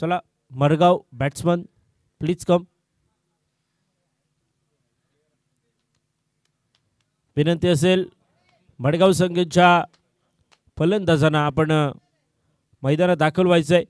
चला Madgaon batsman please come. विनंती असेल मडगाव संघाच्या फलंदाजांना आपण मैदानात दाखल व्हायचंय.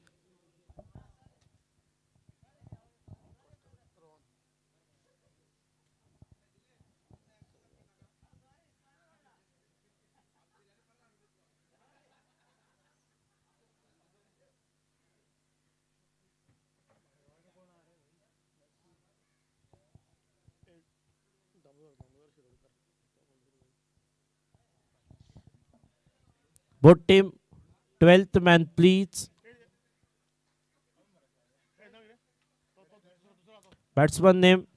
Both team 12th man please. Batsman name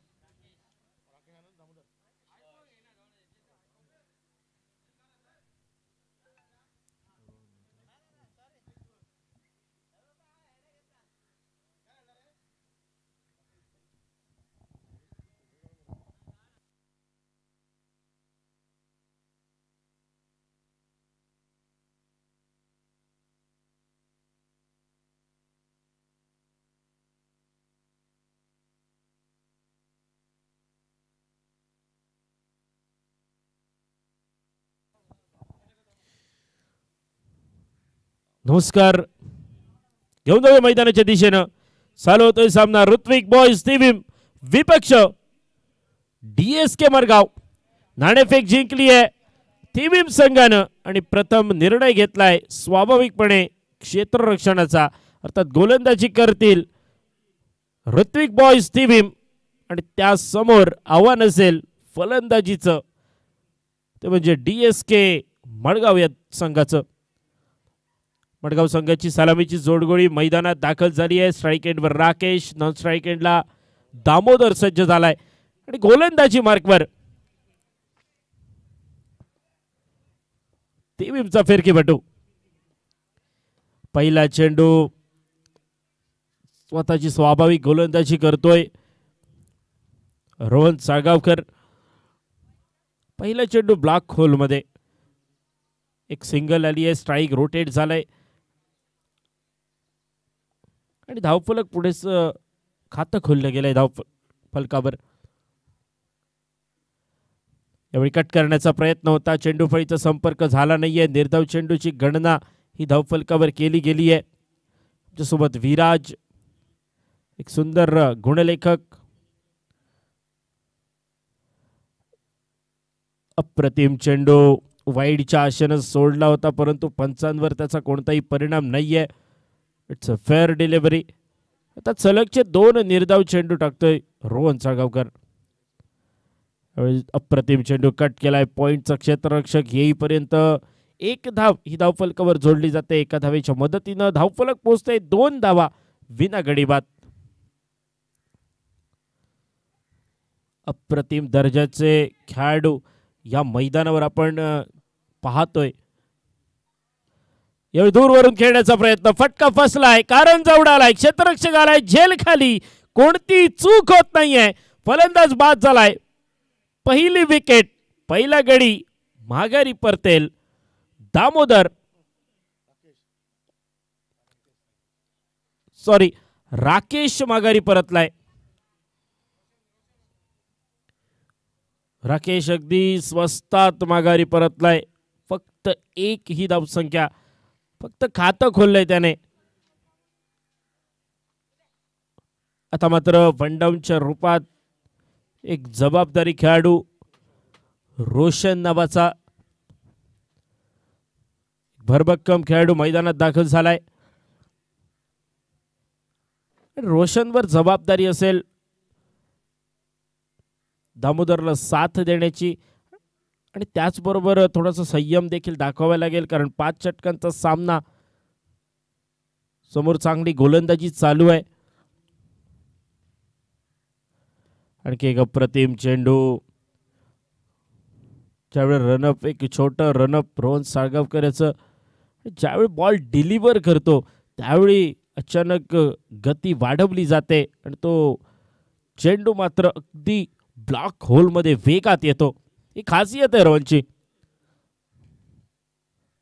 नमस्कार. घेऊन जाऊया मैदानाच्या दिशेनं. चालू होतोय सामना. ऋत्विक बॉयज टीम विपक्ष DSK मडगाव. नाणेफेक जिंकली आहे टीम संघानं आणि प्रथम निर्णय घेतलाय स्वाभाविकपणे क्षेत्ररक्षणाचा, अर्थात गोलंदाजी करतील ऋत्विक बॉयज टीम आणि त्या समोर आव्हान असेल फलंदाजीचं, ते म्हणजे DSK मडगाव या संघाचं. मडगाव संघाची सलामीची जोडगोळी मैदानात दाखल झाली आहे. स्ट्राईक एंडवर राकेश, नॉन स्ट्राईक एंडला दामोदर सज्ज झालाय आणि गोलंदाजी मार्कवर टीमचा फिरकीपटू. पहिला चेंडू स्वतःची स्वाभाविक गोलंदाजी करतोय रोहन साळगावकर. पहिला चेंडू ब्लॉक होल मध्ये, एक सिंगल आली आहे. स्ट्राईक रोटेट झालाय आणि धावफलक पुढेच खातं खोललं गेलंय धावफलकावर. यावेळी कट करण्याचा प्रयत्न होता. चेंडू फळीचा संपर्क झाला नाहीये. निर्धाव चेंडूची गणना ही धावफलकावर केली गेली आहे. त्यासोबत विराज, एक सुंदर गुणलेखक. अप्रतिम चेंडू वाईडच्या आशेनं सोडला होता, परंतु पंचांवर त्याचा कोणताही परिणाम नाहीये. It's a fair delivery. आता सलगचे 2 निर्धाव चेंडू टाकतोय रोहन साळगावकर. अप्रतिम चेंडू कट केलाय. पॉइंटचा क्षेत्ररक्षक येईपर्यंत 1 धाव ही धावफलकावर जोडली जाते. 1 धावेच्या मदतीनं धावफलक पोहोचते 2 धावा विना गडीबाद. अप्रतिम दर्जाचे खेळाडू या मैदानावर आपण पाहतोय. यावेळी दूरवरून खेळण्याचा प्रयत्न, फटका फसलाय. कारंजा उडालाय. क्षेत्ररक्षक आलाय झेल खाली. कोणती चूक होत नाहीये. फलंदाज बाद झालाय. पहिली विकेट, पहिला गडी माघारी परतेल दामोदर, सॉरी राकेश माघारी परतलाय. राकेश अगदी स्वस्तात माघारी परतलाय. फक्त 1 ही धावसंख्या, फक्त खातं खोललंय त्याने. आता मात्र वनडाऊनच्या रूपात एक जबाबदारी खेळाडू रोशन नावाचा भरभक्कम खेळाडू मैदानात दाखल झालाय. रोशनवर जबाबदारी असेल दामोदरला साथ देण्याची आणि त्याचबरोबर थोडासा संयम देखील दाखवावा लागेल, कारण 5 षटकांचा सामना समोर चांगली गोलंदाजी चालू आहे. आणखी एक अप्रतिम चेंडू. ज्यावेळी रनअप, एक छोटं रनअप रोहन साळगावकर याचं, ज्यावेळी बॉल डिलिव्हर करतो त्यावेळी अचानक गती वाढवली जाते आणि तो चेंडू मात्र अगदी ब्लॉक होल मध्ये वेगात येतो. ही खासियत आहे रोहनची.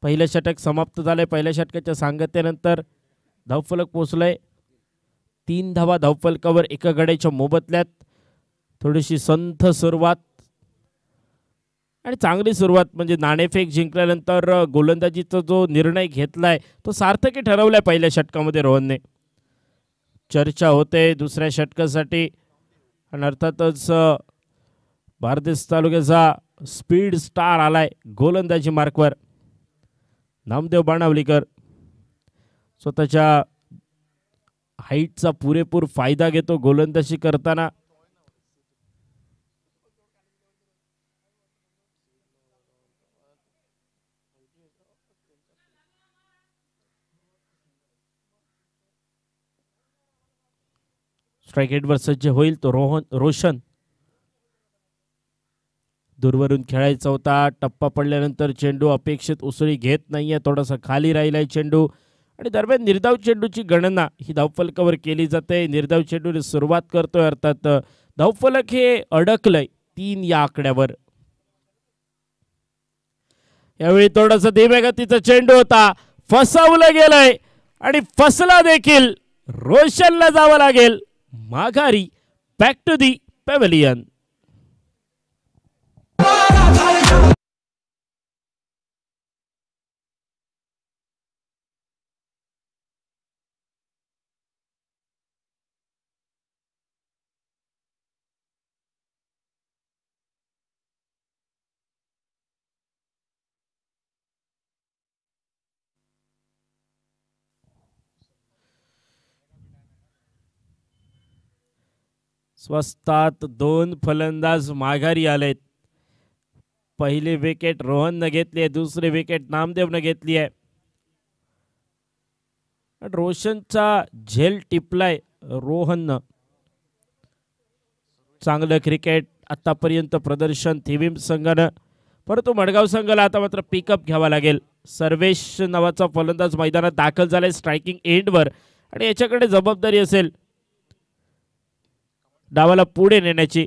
पहिलं षटक समाप्त झालंय. पहिल्या षटकाच्या सांगतेनंतर धावफलक पोहोचलंय 3 धावा धावफलकावर एका गड्याच्या मोबदल्यात. थोडीशी संथ सुरुवात आणि चांगली सुरुवात, म्हणजे नाणेफेक जिंकल्यानंतर गोलंदाजीचा जो निर्णय घेतलाय तो सार्थकी ठरवलाय पहिल्या षटकामध्ये रोहनने. चर्चा होते दुसऱ्या षटकासाठी आणि अर्थातच भारदेश तालुक्याचा स्पीड स्टार आलाय गोलंदाजी मार्कवर. नामदेव बाणावलीकर स्वतःच्या हाईटचा पुरेपूर फायदा घेतो गोलंदाजी करताना. स्ट्राईक रेटवर सज्ज होईल तो रोशन. दूरवरून खेळायचा होता. टप्पा पडल्यानंतर चेंडू अपेक्षित उसळी घेत नाहीये, थोडासा खाली राहिलाय चेंडू आणि दरम्यान निर्धाव चेंडूची गणना ही धावफलकावर केली जाते. निर्धाव चेंडूने सुरुवात करतोय, अर्थात धावफलक हे अडकलंय 3 या आकड्यावर. यावेळी थोडासा धीम्या गतीचा चेंडू होता, फसवलं गेलंय आणि फसला देखील. रोशनला जावं लागेल माघारी, बॅक टू दी पॅव्हेलियन. स्वस्तात 2 फलंदाज माघारी आलेत. पहिली विकेट रोहननं घेतली आहे, दुसरी विकेट नामदेवनं घेतली आहे. रोशनचा झेल टिपलाय रोहननं. चांगलं क्रिकेट आतापर्यंत प्रदर्शन थिविम संघानं, परंतु मडगाव संघाला आता मात्र पिकअप घ्यावा लागेल. सर्वेश नावाचा फलंदाज मैदानात दाखल झालाय स्ट्रायकिंग एंडवर आणि याच्याकडे जबाबदारी असेल डावाला पुढे नेण्याची.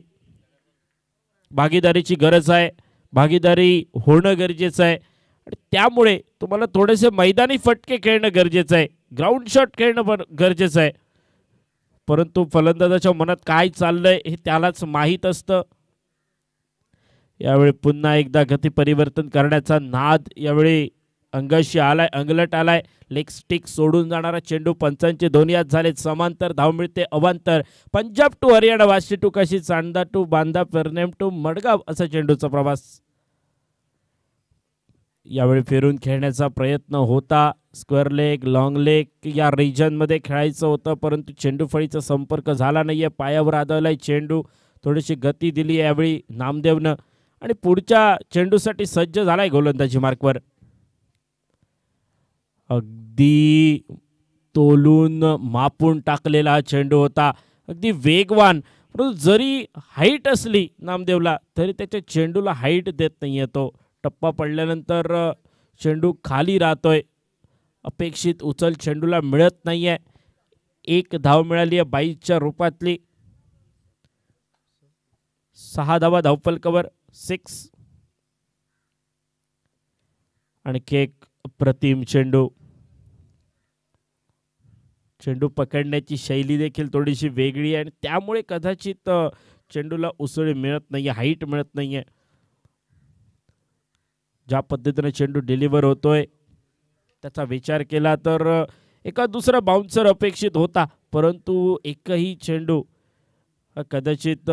भागीदारीची गरज आहे, भागीदारी होणं गरजेचं आहे आणि त्यामुळे तुम्हाला थोडेसे मैदानी फटके खेळणं गरजेचं आहे, ग्राउंड शॉट खेळणं पण गरजेचं आहे. परंतु फलंदाजाच्या मनात काय चाललंय हे त्यालाच माहीत असतं. यावेळी पुन्हा एकदा गती परिवर्तन करण्याचा नाद यावेळी अंगाशी आलाय, अंगलट आलाय. लेग स्टिक सोडून जाणारा चेंडू, पंचांचे दोन्ही हात झाले समांतर. धाव मिळते अवांतर. Punjab to Haryana, Vashi to Kashi, Chanda to Banda, Pernem to Madgaon असा चेंडूचा प्रवास. यावेळी फिरून खेळण्याचा प्रयत्न होता. स्क्वेअर लेग, लॉंग लेग या रिजनमध्ये खेळायचं होतं, परंतु चेंडू फळीचा संपर्क झाला नाहीये. पायावर आदळलाय चेंडू. थोडीशी गती दिली यावेळी नामदेवनं आणि पुढच्या चेंडूसाठी सज्ज झालाय गोलंदाजी मार्कवर. अगदी तोलून मापून टाकलेला हा चेंडू होता, अगदी वेगवान. परंतु जरी हाईट असली नामदेवला तरी त्याच्या चेंडूला हाईट देत नाहीये तो. टप्पा पडल्यानंतर चेंडू खाली राहतोय, अपेक्षित उचल चेंडूला मिळत नाहीये. 1 धाव मिळाली आहे 22च्या रूपातली. 6 धावा धावफलकावर, 6. आणखी एक अप्रतिम चेंडू. चेंडू पकडण्याची शैली देखील थोडीशी वेगळी आहे आणि त्यामुळे कदाचित चेंडूला उसळी मिळत नाहीये, हाईट मिळत नाहीये. ज्या पद्धतीने चेंडू डिलिव्हर होतोय त्याचा विचार केला तर एका दुसरा बाउन्सर अपेक्षित होता, परंतु एकही चेंडू कदाचित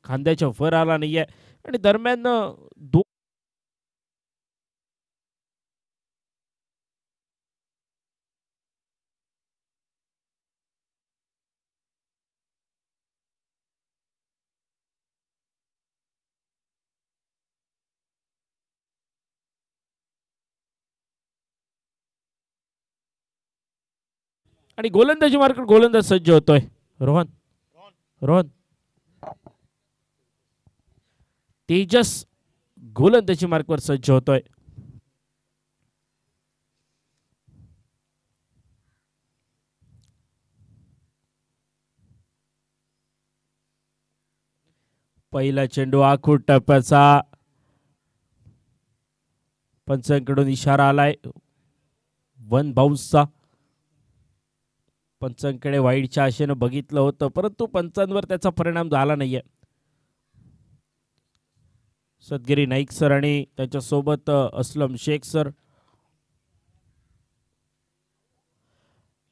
खांद्याच्या वर आला नाहीये आणि दरम्यान आणि गोलंदाजी मार्केट गोलंदाज सज्ज होतोय. रोहन तेजस गोलंदाजी मार्कवर सज्ज होतोय. पहिला चेंडू आखूड टप्प्याचा, पंचांकडून इशारा आलाय 1 बाउन्सचा. पंचांकडे वाईडच्या आशेनं बघितलं होतं, परंतु पंचांवर त्याचा परिणाम झाला नाहीये. सदगिरी नाईक सर आणि त्याच्यासोबत असलम शेख सर.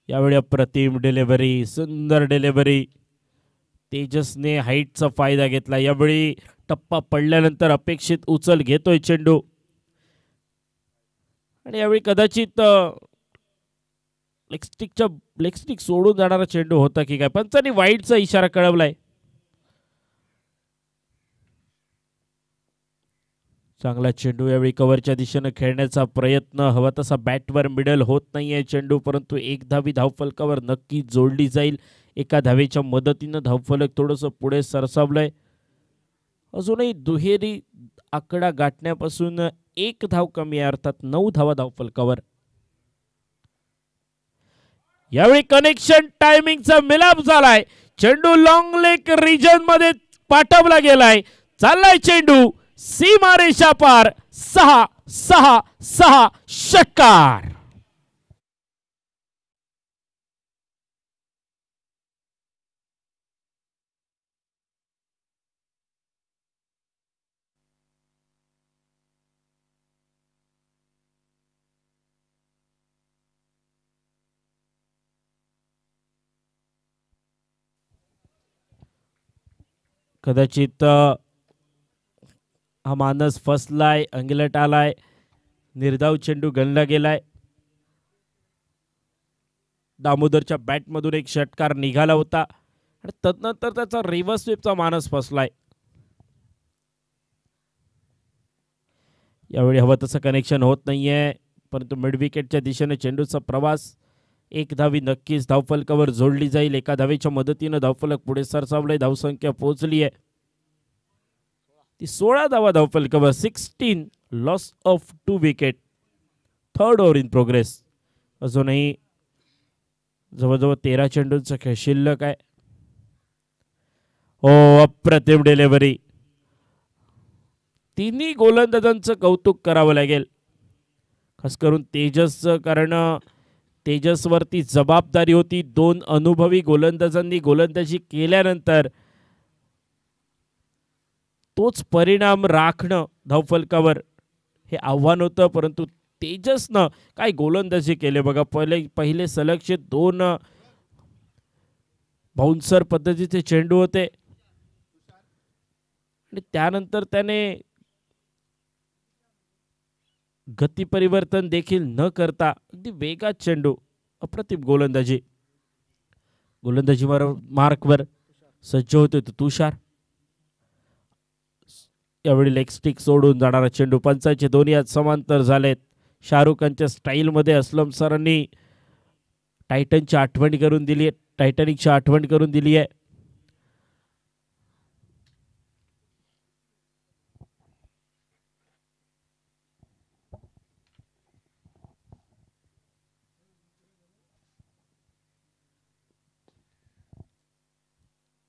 यावेळी अप्रतिम डिलिव्हरी, सुंदर डिलिव्हरी. तेजसने हाईटचा फायदा घेतला. यावेळी टप्पा पडल्यानंतर अपेक्षित उचल घेतोय चेंडू आणि यावेळी कदाचित लेग स्टिक सोडून जाणारा चेंडू होता की काय. पंचांनी वाईडचा इशारा कळवलाय. चांगला चेंडू. यावेळी कव्हरच्या दिशेने खेळण्याचा प्रयत्न. हवा तसा बॅटवर मिडल होत नाहीये चेंडू, परंतु एक धावी धावफलकावर नक्की जोडली जाईल. एका धावेच्या मदतीनं धावफलक थोडंसं पुढे सरसावलंय. अजूनही दुहेरी आकडा गाठण्यापासून एक धाव कमी आहे, अर्थात 9 धावा धावफलकावर. यावेळी कनेक्शन टायमिंगचा मिलाप झालाय. चेंडू लॉंग लेग रिजन मध्ये पाठवला गेलाय. चाललाय चेंडू सीमारेषा पार. 6-6-6 षटकार. कदाचित हा मानस फसलाय, अंगलट आलाय. निर्धाव चेंडू गणला गेलाय. दामोदरच्या बॅटमधून एक षटकार निघाला होता आणि तदनंतर त्याचा रिव्हर्स स्वीपचा मानस फसलाय. यावेळी हवं तसं कनेक्शन होत नाहीये, परंतु मिड विकेटच्या दिशेने चेंडूचा प्रवास. एक धावी नक्कीच धावफलकावर जोडली जाईल. एका धावेच्या मदतीनं धावफलक पुढे सरसावलंय. धावसंख्या पोहोचली आहे ती 16 धावा धावफलकावर. 16 loss of 2 wicket. Third over in progress. अजूनही जवळजवळ 13 चेंडूंचा खेळ शिल्लक आहे. हो, अप्रतिम डिलिव्हरी. तिन्ही गोलंदाजांचं कौतुक करावं लागेल, खास करून तेजसचं, कारण तेजसवरती जबाबदारी होती. 2 अनुभवी गोलंदाजांनी गोलंदाजी केल्यानंतर तोच परिणाम राखणं धावफलकावर हे आव्हान होतं, परंतु तेजसनं काय गोलंदाजी केले बघा. पहिले सलगचे 2 बाउन्सर पद्धतीचे चेंडू होते आणि त्यानंतर त्याने गती परिवर्तन देखील न करता अगदी वेगात चेंडू. अप्रतिम गोलंदाजी. गोलंदाजी मार्कवर सज्ज होते तुषार. यावेळी लेग स्टिक सोडून जाणारा चेंडू. पंचांचे दोन्ही आज समांतर झालेत. शाहरुखांच्या स्टाईलमध्ये असलम सरांनी टायटनची आठवण करून दिली आहे, टायटॅनिकची आठवण करून दिली आहे.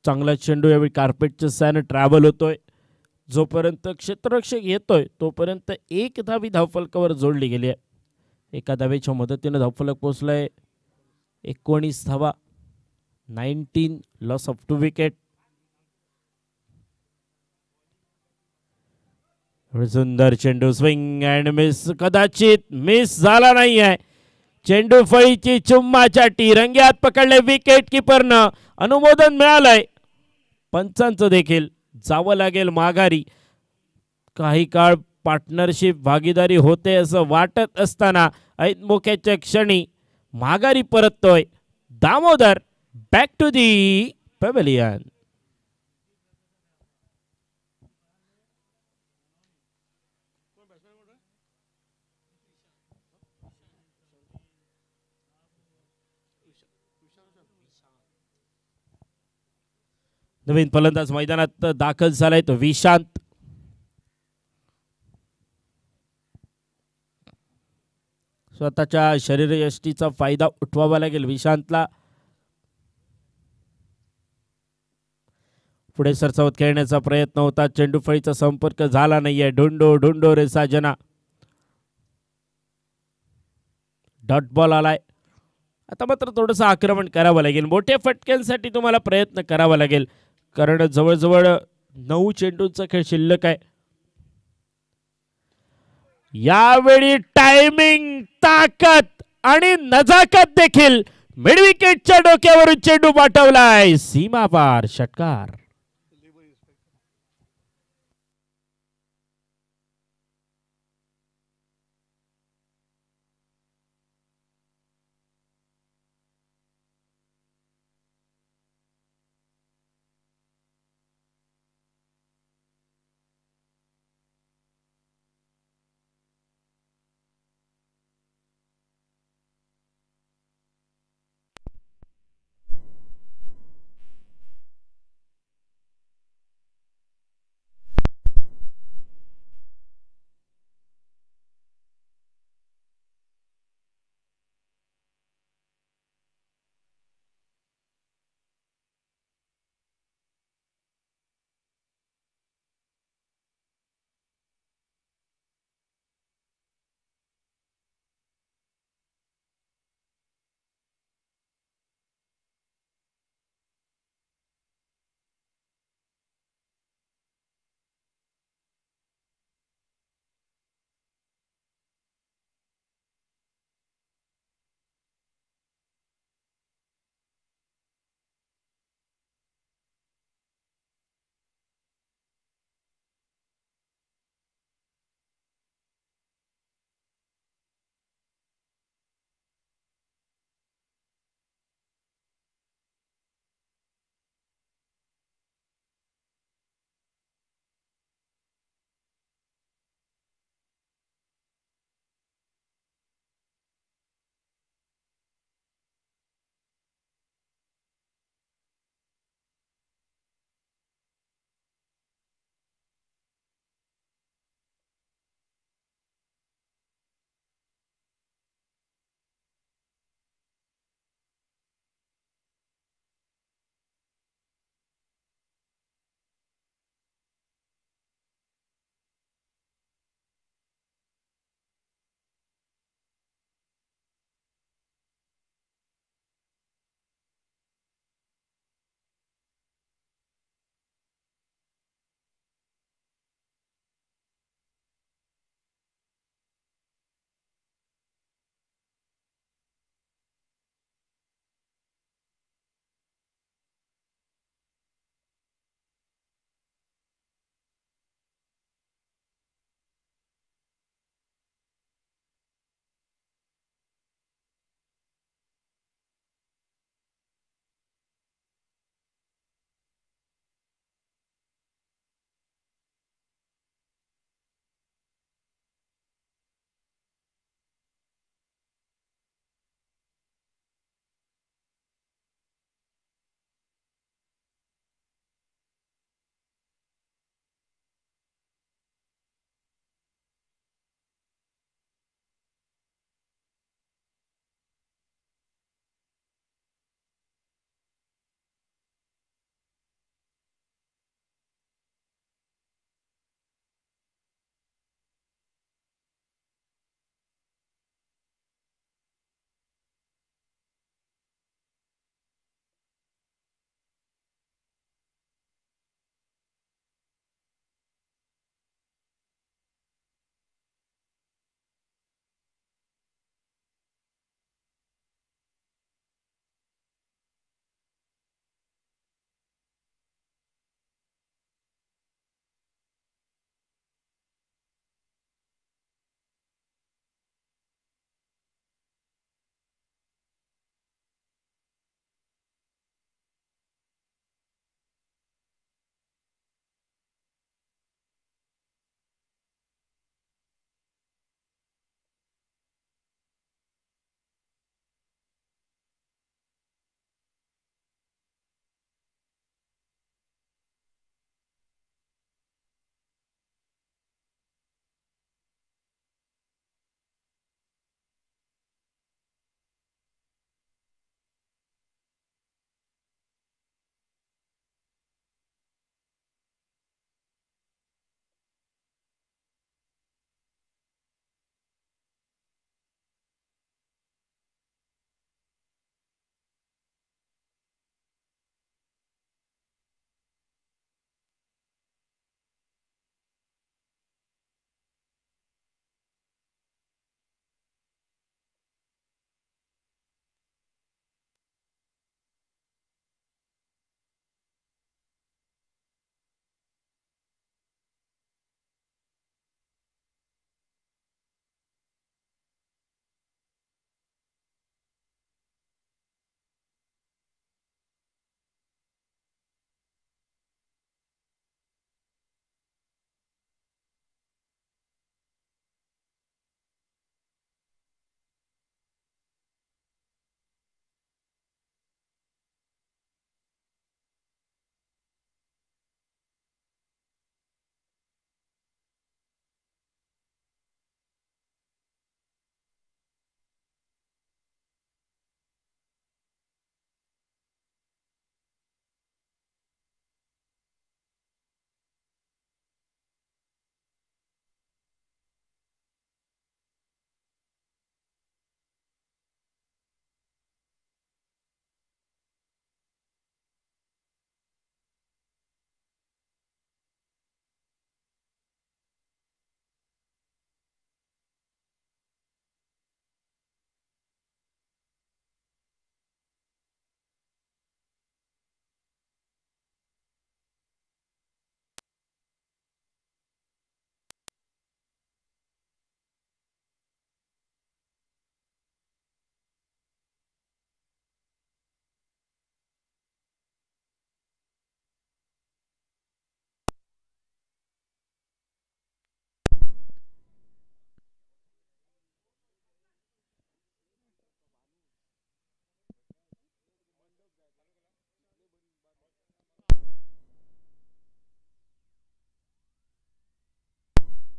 चांगला चेंडू. यावेळी कार्पेटच्या सहाय्याने ट्रॅव्हल होतोय. जोपर्यंत क्षेत्ररक्षक येतोय तोपर्यंत एक धावी धावफलकावर जोडली गेली आहे. एका धावेच्या मदतीने धावफलक पोहोचलाय. 19 धावा. 19 लॉस ऑफ 2 विकेट. सुंदर चेंडू. Swing and miss. कदाचित मिस झाला नाही आहे. चेंडू फळीची चुम्माच्या रंग्यात पकडले. विकेट किपरनं अनुमोदन मिळालंय. पंचांचं देखील जावं लागेल माघारी. काही काळ पार्टनरशिप भागीदारी होते असं वाटत असताना ऐतमोक्याच्या क्षणी माघारी परततोय Damodar. Back to the pavilion. नवीन फलंदाज मैदानात दाखल झालाय तो विशांत. स्वतःच्या शरीरयष्टीचा फायदा उठवावा लागेल विशांतला. पुढे सरसावत खेळण्याचा प्रयत्न होता. चेंडू फळीचा संपर्क झाला नाहीये. ढुंडो ढुंडो रे साजना. डॉट बॉल आलाय. आता मात्र थोडंसं आक्रमण करावं लागेल. मोठ्या फटक्यांसाठी तुम्हाला प्रयत्न करावा लागेल, कारण जवळजवळ 9 चेंडूंचा खेळ शिल्लक आहे. यावेळी टायमिंग, ताकद आणि नजाकत देखील मिडविकेटच्या डोक्यावरून चेंडू पाठवलाय. सीमा पार षटकार.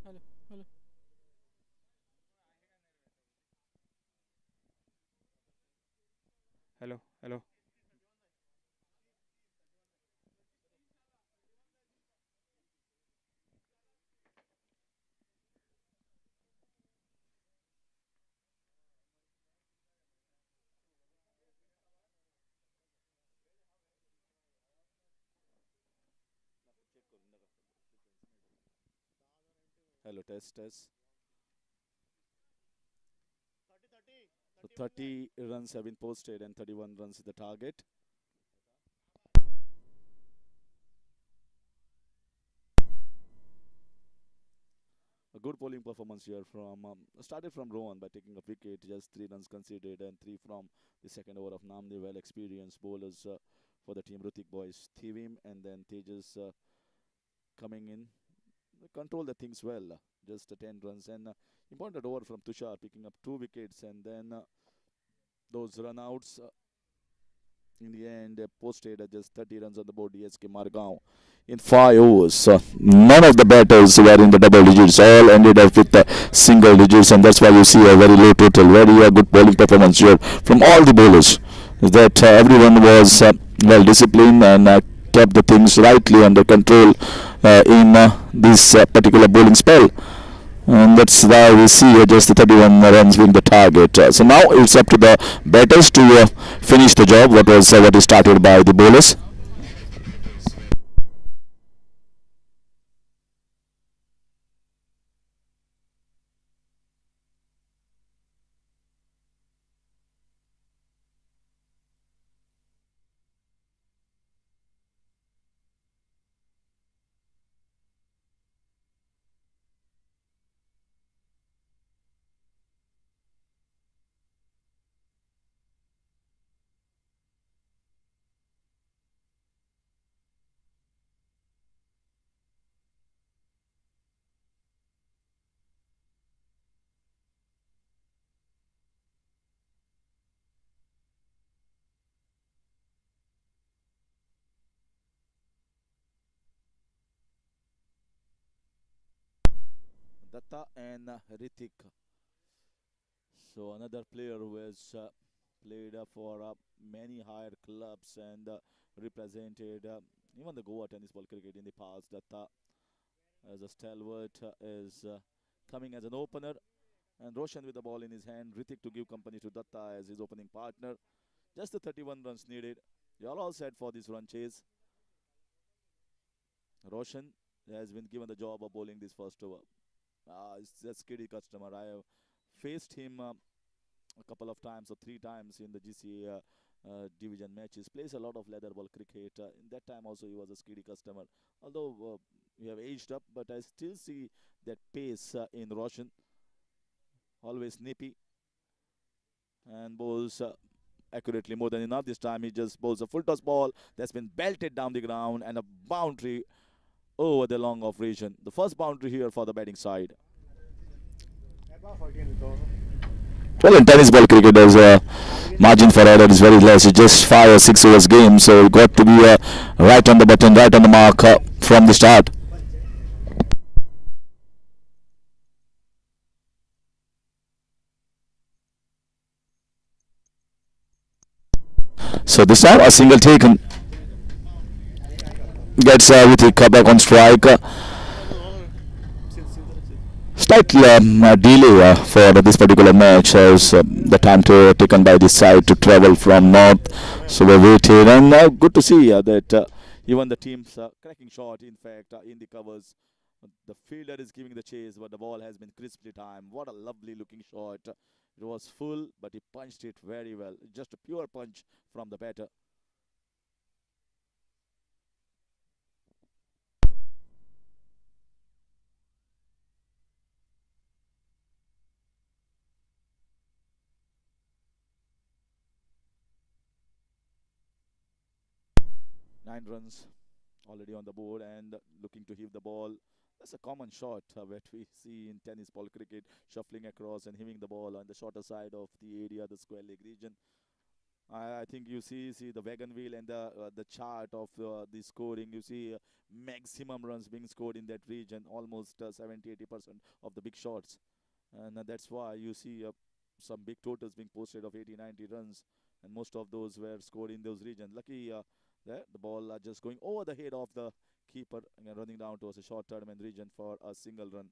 Hello, hello. Hello, hello. Hello, test, test. So 30 runs have been posted and 31 runs is the target. A good bowling performance here from started from Rohan by taking a wicket, just 3 runs conceded and 3 from the second over of Namde. Well experienced bowlers for the team. Rutik boys, Thivim and then Tejas coming in. They control the things well. Just 10 runs and important over from Tushar picking up 2 wickets and then those run outs. In the end, they posted just 30 runs on the board. DSK Margao in 5 overs. None of the batters were in the double digits. All ended up with single digits, and that's why you see a very low total. Very good bowling performance here from all the bowlers. That everyone was well disciplined and kept the things rightly under control in this particular bowling spell. And that's why we see just the 31 runs being the target. So now it's up to the batters to finish the job. What is started by the bowlers. Datta and Ritik. So another player who has played for many higher clubs and represented even the Goa tennis ball cricket in the past. Datta as a stalwart is coming as an opener, and Roshan with the ball in his hand. Ritik to give company to Datta as his opening partner. Just the 31 runs needed. They are all set for this run chase. Roshan has been given the job of bowling this first over. It's a skiddy customer. I have faced him a couple of times or 3 times in the GCA division matches. Plays a lot of leather ball cricket. In that time also he was a skiddy customer. Although we have aged up, but I still see that pace in Roshan. Always nippy and bowls accurately more than enough. This time he just bowls a full toss ball that's been belted down the ground and a boundary over the long off region. The first boundary here for the batting side. Well, in tennis ball cricket, there's a margin for error is very less. It's just 5 or 6 overs game, so you got to be right on the button, right on the mark from the start. So this time a single taken gets with the back on strike. Slight delay for this particular match as the time taken by this side to travel from north. So we waited and good to see that even the team's cracking shot. In fact, in the covers, the fielder is giving the chase, but the ball has been crisply timed. What a lovely looking shot! It was full, but he punched it very well. Just a pure punch from the batter. 9 runs already on the board and looking to heave the ball. That's a common shot that we see in tennis ball cricket, shuffling across and heaving the ball on the shorter side of the area, the square leg region. I think you see the wagon wheel and the chart of the scoring. You see maximum runs being scored in that region, almost 70-80% of the big shots, and that's why you see some big totals being posted of 80-90 runs, and most of those were scored in those regions. Lucky there, the ball just going over the head of the keeper and running down towards a short tournament region for a single run.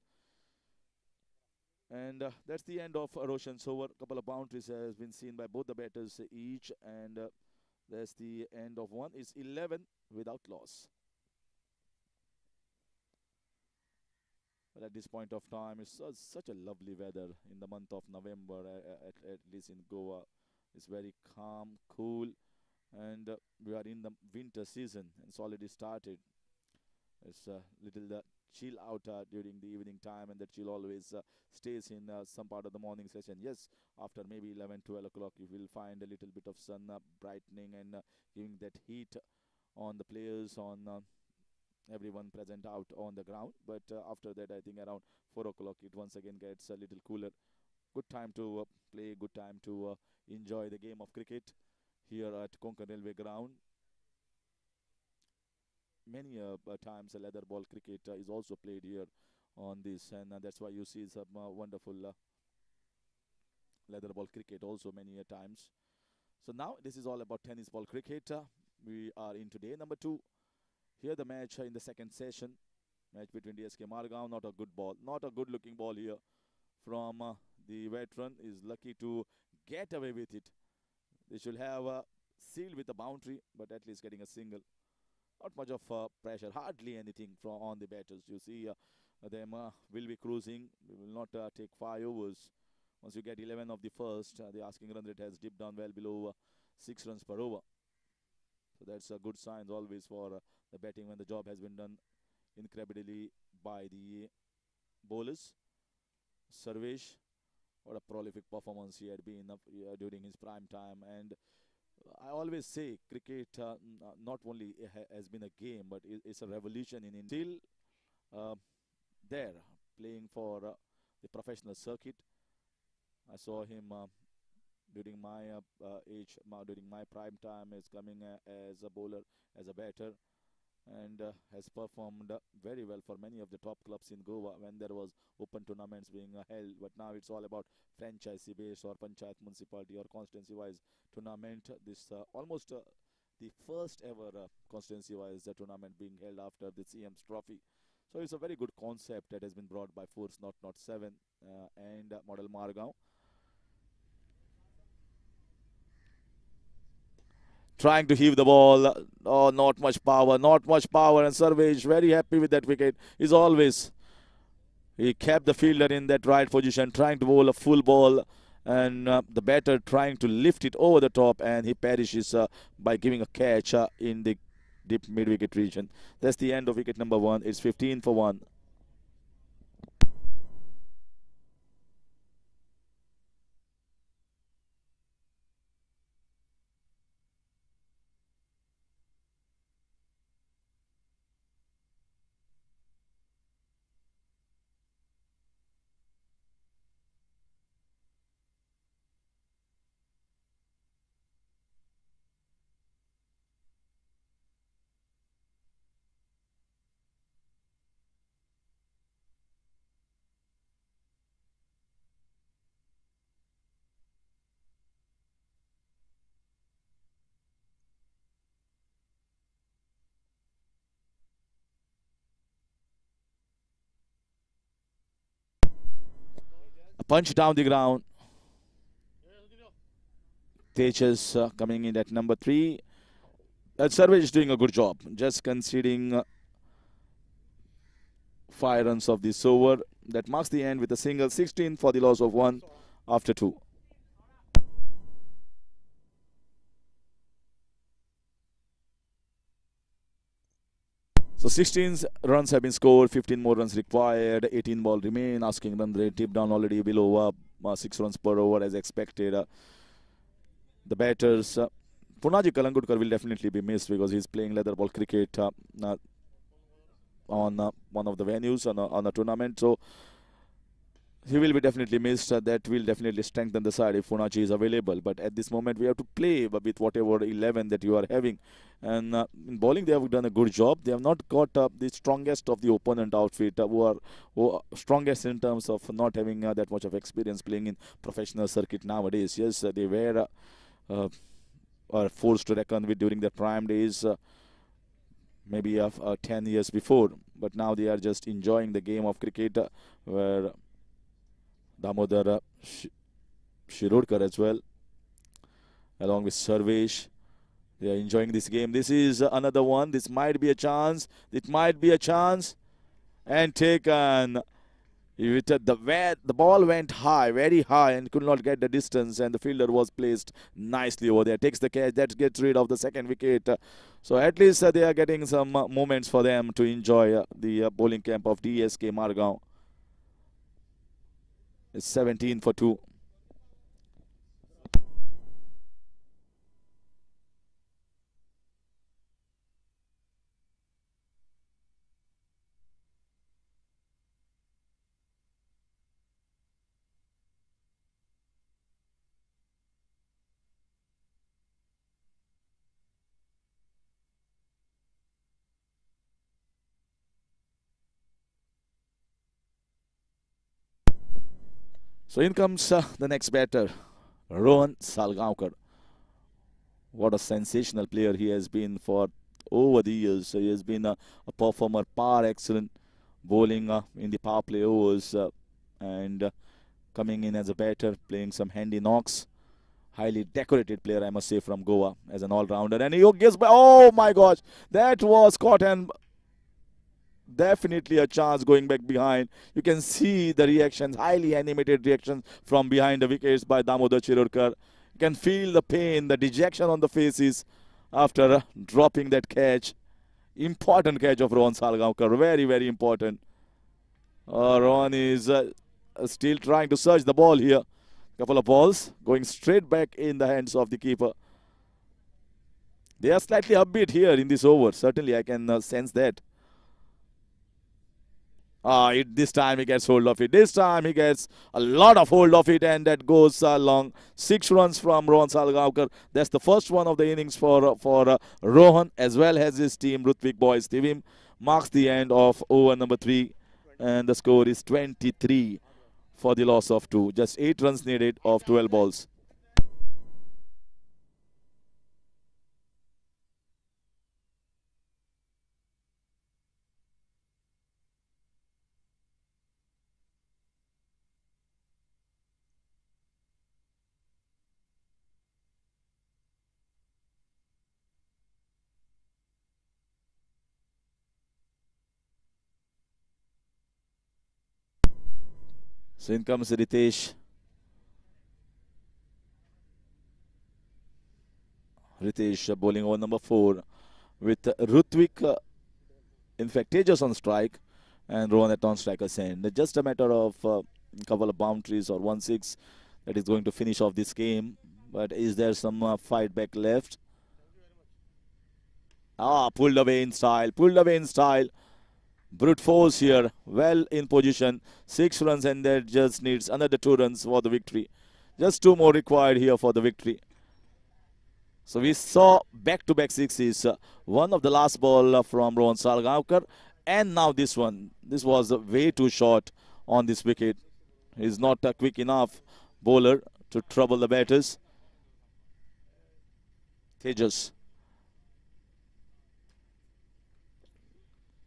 And that's the end of Roshan's over. A couple of boundaries has been seen by both the batters each, and that's the end of one. It's 11 without loss. But at this point of time, it's such a lovely weather in the month of November, at least in Goa. It's very calm, cool, and we are in the winter season, and it's already started. It's a little chill out during the evening time, and the chill always stays in some part of the morning session. Yes, after maybe 11, 12 o'clock, you will find a little bit of sun brightening and giving that heat on the players, on everyone present out on the ground. But after that, I think around 4 o'clock, it once again gets a little cooler. Good time to play, good time to enjoy the game of cricket here at Konkan Railway Ground. Many times a leather ball cricket is also played here on this, and that's why you see some wonderful leather ball cricket also many times. So now this is all about tennis ball cricket. We are into day number 2. Here the match in the second session, match between DSK Margao. Not a good ball, not a good looking ball here from the veteran. Is lucky to get away with it. They should have sealed with a boundary, but at least getting a single. Not much of pressure, hardly anything from on the batters. You see them will be cruising. We will not take 5 overs. Once you get 11 of the first, the asking run rate has dipped down well below 6 runs per over. So that's a good sign always for the batting when the job has been done incredibly by the bowlers. Sarvesh, what a prolific performance he had been during his prime time. And I always say cricket not only has been a game, but it's a revolution in India. Still there playing for the professional circuit. I saw him during my age, during my prime time, is coming as a bowler, as a batter, and has performed very well for many of the top clubs in Goa when there was open tournaments being held. But now it's all about franchisee based or panchayat, municipality or constituency wise tournament. This almost the first ever constituency wise tournament being held after the CM's trophy. So it's a very good concept that has been brought by Force Not 7 and Model Margao. Trying to heave the ball. Oh, not much power, not much power. And Sarvesh very happy with that wicket. He's always, he kept the fielder in that right position, trying to bowl a full ball. And the batter trying to lift it over the top, and he perishes by giving a catch in the deep mid-wicket region. That's the end of wicket number 1. It's 15 for 1. A punch down the ground. Tejas coming in at number 3. Sarvesh is doing a good job, just conceding 5 runs of this over. That marks the end with a single. 16 for the loss of 1 after 2. So 16 runs have been scored, 15 more runs required, 18 ball remain. Asking run rate dipped down already below 6 runs per over as expected. The batters, Punaji Kalangudkar will definitely be missed because he's playing leather ball cricket on one of the venues on a tournament. So he will be definitely missed. That will definitely strengthen the side if Funachi is available. But at this moment, we have to play with whatever 11 that you are having. And in bowling, they have done a good job. They have not got the strongest of the opponent outfit, who are strongest in terms of not having that much of experience playing in professional circuit nowadays. Yes, they were are forced to reckon with during their prime days, maybe of 10 years before. But now they are just enjoying the game of cricket, where Damodar Shirudkar as well, along with Sarvesh. They are enjoying this game. This is another one. This might be a chance. It might be a chance. And taken. The ball went high, very high, and could not get the distance. And the fielder was placed nicely over there. Takes the catch. That gets rid of the second wicket. So at least they are getting some moments for them to enjoy the bowling camp of DSK Margao. It's 17 for 2. So in comes the next batter, Rohan Salgaonkar. What a sensational player he has been for over the years. He has been a performer, par excellent, bowling in the power play overs, and coming in as a batter, playing some handy knocks. Highly decorated player, I must say, from Goa as an all-rounder. And he gives by, oh my gosh, that was caught, and definitely a chance going back behind. You can see the reactions, highly animated reactions from behind the wickets by Damodar Shirudkar. You can feel the pain, the dejection on the faces after dropping that catch. Important catch of Rohan Salgaonkar, very, very important. Rohan is still trying to search the ball here. Couple of balls going straight back in the hands of the keeper. They are slightly upbeat here in this over. Certainly, I can sense that. This time he gets hold of it. This time he gets a lot of hold of it, and that goes long. 6 runs from Rohan Salgaonkar. That's the first one of the innings for Rohan, as well as his team, Ritwik Boys. Tivim marks the end of over number 3, and the score is 23 for the loss of 2. Just 8 runs needed of 12 balls. So in comes Ritesh. Ritesh bowling over number 4 with Ritwik, in fact, Tejas on strike and Rohan at non-striker's end. Just a matter of a couple of boundaries or 1-6 that is going to finish off this game. But is there some fight back left? Pulled away in style, pulled away in style. Brute force here, well in position. 6 runs, and that just needs another 2 runs for the victory. Just 2 more required here for the victory. So we saw back-to-back sixes. One of the last ball from Rohan Salgaonkar, and now this one. This was way too short on this wicket. He's not a quick enough bowler to trouble the batters. Tejas.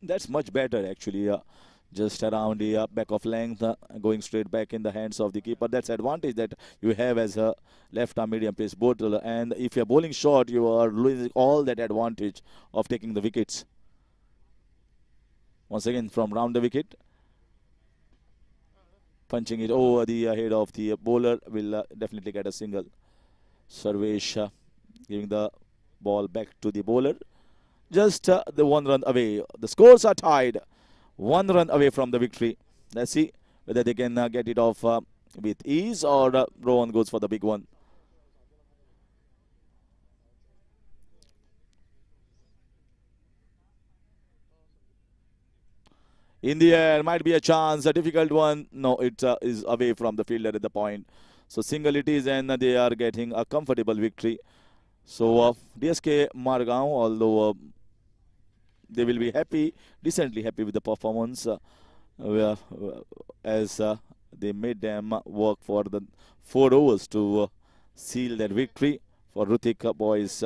That's much better actually. Just around the back of length, going straight back in the hands of the keeper. That's advantage that you have as a left-arm medium pace bowler. And if you're bowling short, you are losing all that advantage of taking the wickets. Once again from round the wicket. Punching it over the head of the bowler will definitely get a single. Sarvesh giving the ball back to the bowler. Just the 1 run away. The scores are tied. 1 run away from the victory. Let's see whether they can get it off with ease, or Rohan goes for the big one. In the air, might be a chance, a difficult one. No, it is away from the fielder at the point. So single it is, and they are getting a comfortable victory. So DSK Margao, although they will be happy, decently happy with the performance, as they made them work for the 4 overs to seal their victory for Rutik boys.